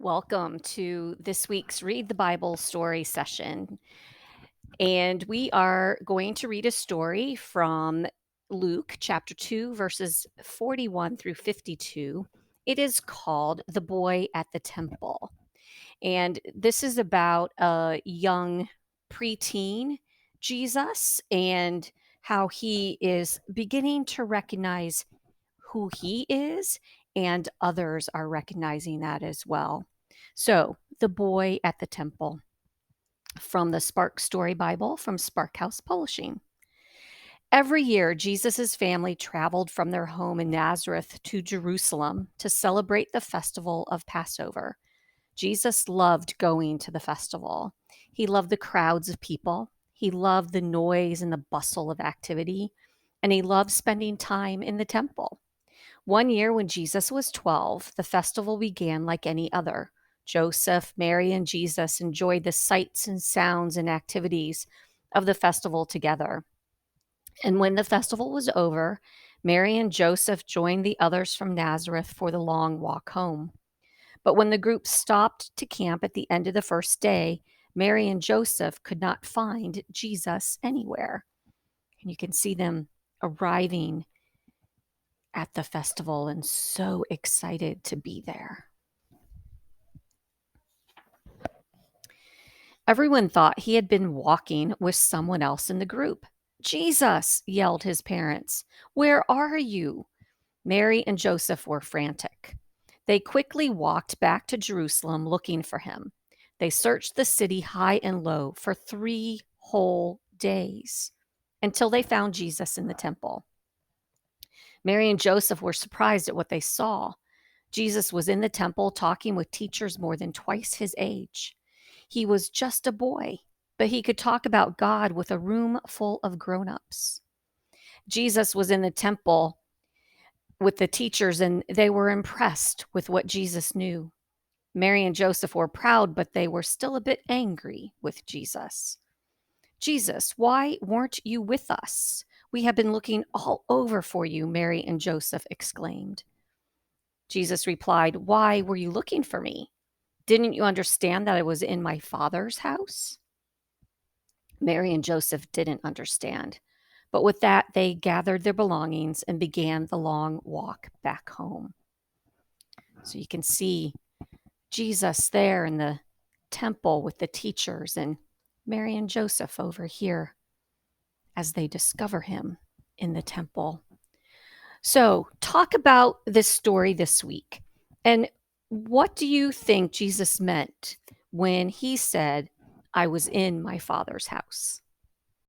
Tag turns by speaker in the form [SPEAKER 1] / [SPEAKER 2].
[SPEAKER 1] Welcome to this week's Read the Bible story session. And we are going to read a story from Luke chapter 2, verses 41 through 52. It is called The Boy at the Temple. And this is about a young preteen Jesus and how he is beginning to recognize who he is, and others are recognizing that as well. So, The Boy at the Temple, from the Spark Bible from Sparkhouse Publishing. Every year, Jesus' family traveled from their home in Nazareth to Jerusalem to celebrate the festival of Passover. Jesus loved going to the festival. He loved the crowds of people. He loved the noise and the bustle of activity. And he loved spending time in the temple. One year, when Jesus was 12, the festival began like any other. Joseph, Mary, and Jesus enjoyed the sights and sounds and activities of the festival together. And when the festival was over, Mary and Joseph joined the others from Nazareth for the long walk home. But when the group stopped to camp at the end of the first day, Mary and Joseph could not find Jesus anywhere. And you can see them arriving at the festival and so excited to be there. Everyone thought he had been walking with someone else in the group. "Jesus!" yelled his parents. "Where are you?" Mary and Joseph were frantic. They quickly walked back to Jerusalem looking for him. They searched the city high and low for 3 whole days until they found Jesus in the temple. Mary and Joseph were surprised at what they saw. Jesus was in the temple talking with teachers more than twice his age. He was just a boy, but he could talk about God with a room full of grown-ups. Jesus was in the temple with the teachers, and they were impressed with what Jesus knew. Mary and Joseph were proud, but they were still a bit angry with Jesus. "Jesus, why weren't you with us? We have been looking all over for you," Mary and Joseph exclaimed. Jesus replied, "Why were you looking for me? Didn't you understand that I was in my Father's house?" Mary and Joseph didn't understand. But with that, they gathered their belongings and began the long walk back home. So you can see Jesus there in the temple with the teachers, and Mary and Joseph over here as they discover him in the temple. So, talk about this story this week. And what do you think Jesus meant when he said, "I was in my Father's house"?